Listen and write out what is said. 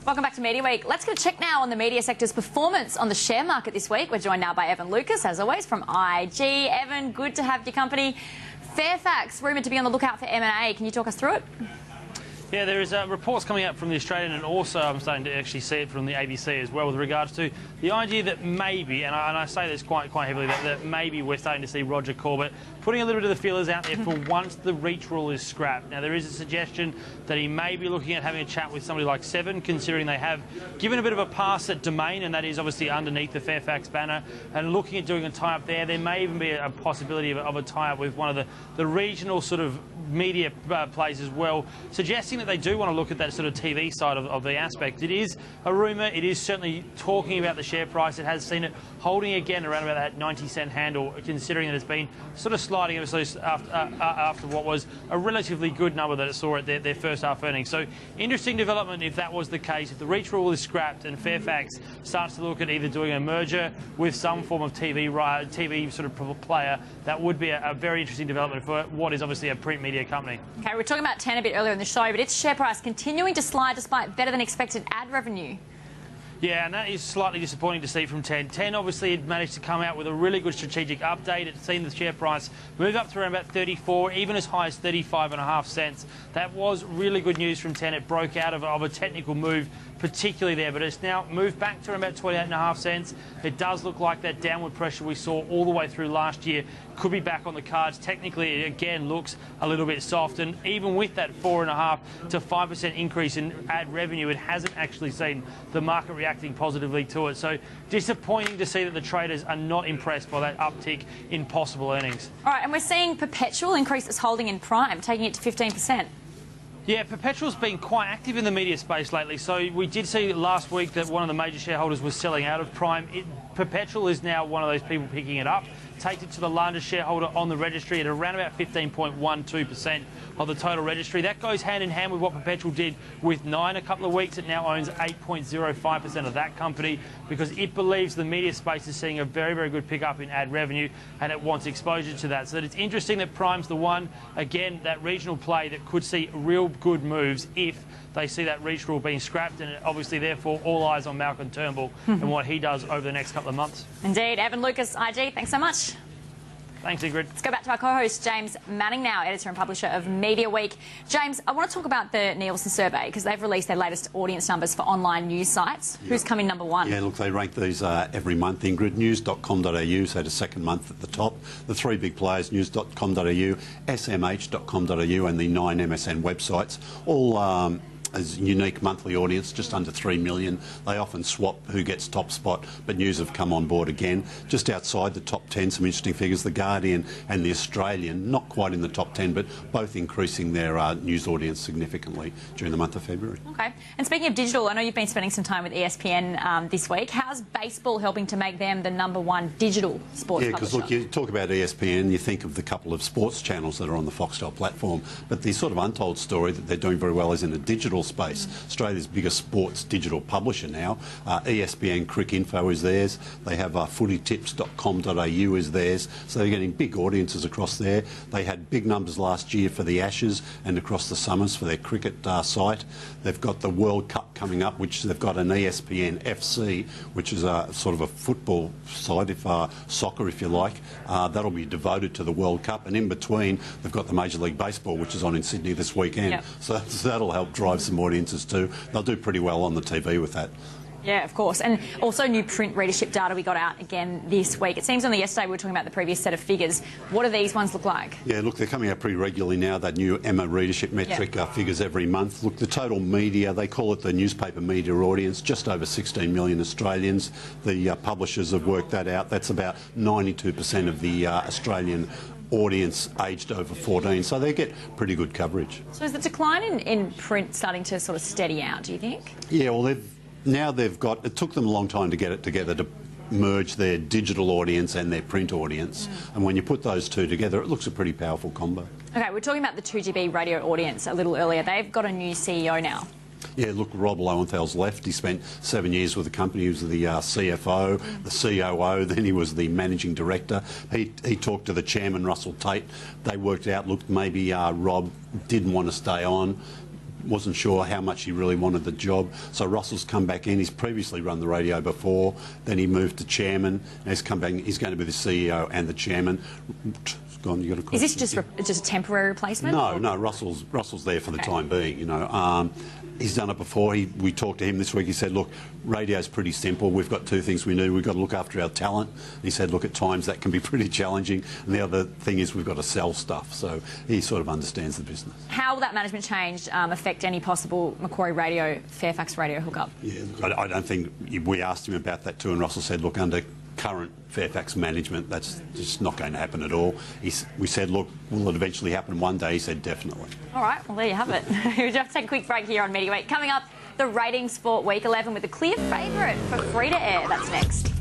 Welcome back to Media Week. Let's get a check now on the media sector's performance on the share market this week. We're joined now by Evan Lucas, as always, from IG. Evan, good to have your company. Fairfax, rumoured to be on the lookout for M&A. Can you talk us through it? Yeah, there is reports coming out from the Australian, and also I'm starting to actually see it from the ABC as well, with regards to the idea that maybe, and I say this quite heavily, that maybe we're starting to see Roger Corbett putting a little bit of the feelers out there for once the reach rule is scrapped. Now, there is a suggestion that he may be looking at having a chat with somebody like Seven, considering they have given a bit of a pass at Domain, and that is obviously underneath the Fairfax banner, and looking at doing a tie-up there. There may even be a possibility of a tie-up with one of the regional sort of media plays as well, suggesting that they do want to look at that sort of TV side of the aspect. It is a rumour. It is certainly talking about the share price. It has seen it holding again around about that 90-cent handle, considering that it's been sort of sliding ever so after what was a relatively good number that it saw at their first half earnings. So interesting development if that was the case. If the reach rule is scrapped and Fairfax starts to look at either doing a merger with some form of TV sort of player, that would be a very interesting development for what is obviously a print media company. Okay, we were talking about 10 a bit earlier in the show, but its share price continuing to slide despite better than expected ad revenue. Yeah, and that is slightly disappointing to see from 10. 10 obviously had managed to come out with a really good strategic update. It's seen the share price move up to around about 34, even as high as 35.5 cents. That was really good news from 10. It broke out of a technical move, particularly there, but it's now moved back to around about 28.5 cents. It does look like that downward pressure we saw all the way through last year could be back on the cards. Technically, it again looks a little bit soft, and even with that 4.5 to 5% increase in ad revenue, it hasn't actually seen the market reacting positively to it. So disappointing to see that the traders are not impressed by that uptick in possible earnings. All right, and we're seeing Perpetual increase its holding in Prime, taking it to 15%. Yeah, Perpetual's been quite active in the media space lately. So we did see last week that one of the major shareholders was selling out of Prime. Perpetual is now one of those people picking it up, takes it to the largest shareholder on the registry at around about 15.12% of the total registry. That goes hand in hand with what Perpetual did with Nine a couple of weeks. It now owns 8.05% of that company because it believes the media space is seeing a very, very good pickup in ad revenue, and it wants exposure to that. So that it's interesting that Prime's the one, again, that regional play that could see real good moves if they see that reach rule being scrapped, and obviously, therefore, all eyes on Malcolm Turnbull and what he does over the next couple of months. Indeed. Evan Lucas, IG, thanks so much. Thanks, Ingrid. Let's go back to our co-host, James Manning now, editor and publisher of Media Week. James, I want to talk about the Nielsen survey because they've released their latest audience numbers for online news sites. Yep. Who's coming number one? Yeah, look, they rank these every month. Ingrid, news.com.au, so the second month at the top. The three big players, news.com.au, smh.com.au and the 9 MSN websites, all as unique monthly audience, just under 3 million. They often swap who gets top spot, but News have come on board again. Just outside the top 10, some interesting figures. The Guardian and the Australian, not quite in the top 10, but both increasing their news audience significantly during the month of February. Okay. And speaking of digital, I know you've been spending some time with ESPN this week. How's baseball helping to make them the #1 digital sports publisher? Yeah, because look, you talk about ESPN, you think of the couple of sports channels that are on the Foxtel platform, but the sort of untold story that they're doing very well is in the digital space. Australia's biggest sports digital publisher now. ESPN Cricinfo is theirs. They have footytips.com.au is theirs. So they're getting big audiences across there. They had big numbers last year for the Ashes and across the summers for their cricket site. They've got the World Cup coming up, which they've got an ESPN FC, which is a sort of a football side, soccer if you like. That'll be devoted to the World Cup, and in between they've got the Major League Baseball, which is on in Sydney this weekend. Yep. So that'll help drive some audiences too. They'll do pretty well on the TV with that. Yeah, of course. And also new print readership data we got out again this week. It seems only yesterday we were talking about the previous set of figures. What do these ones look like? Yeah, look, they're coming out pretty regularly now, that new Emma readership metric figures every month. Look, the total media, they call it the newspaper media audience, just over 16 million Australians. The publishers have worked that out. That's about 92% of the Australian audience aged over 14, so they get pretty good coverage. So is the decline in print starting to sort of steady out, do you think? Yeah, well, they've got, it took them a long time to get it together to merge their digital audience and their print audience, and when you put those two together, it looks a pretty powerful combo. Okay, we're talking about the 2GB radio audience a little earlier. They've got a new CEO now. Yeah, look, Rob Lowenthal's left. He spent 7 years with the company. He was the CFO, the COO, then he was the managing director. He talked to the chairman, Russell Tate. They worked out, look, maybe Rob didn't want to stay on. wasn't sure how much he really wanted the job. So Russell's come back in. He's previously run the radio before. Then he moved to chairman. And he's come back. He's going to be the CEO and the chairman. Gone, you got a question? Is this just a temporary replacement? No, Russell's there for the time being. You know, he's done it before. We talked to him this week. He said, "Look, radio's pretty simple. We've got two things we need. We've got to look after our talent." He said, "Look, at times that can be pretty challenging, and the other thing is we've got to sell stuff." So he sort of understands the business. How will that management change affect any possible Macquarie Radio, Fairfax Radio hookup? Yeah, I don't think we asked him about that too, and Russell said, "Look, under current Fairfax management, that's just not going to happen at all." We said, "Look, will it eventually happen one day?" He said, "Definitely." All right, well, there you have it. We'll just take a quick break here on Mediaweek. Coming up, the ratings for Week 11 with a clear favourite for free to air. That's next.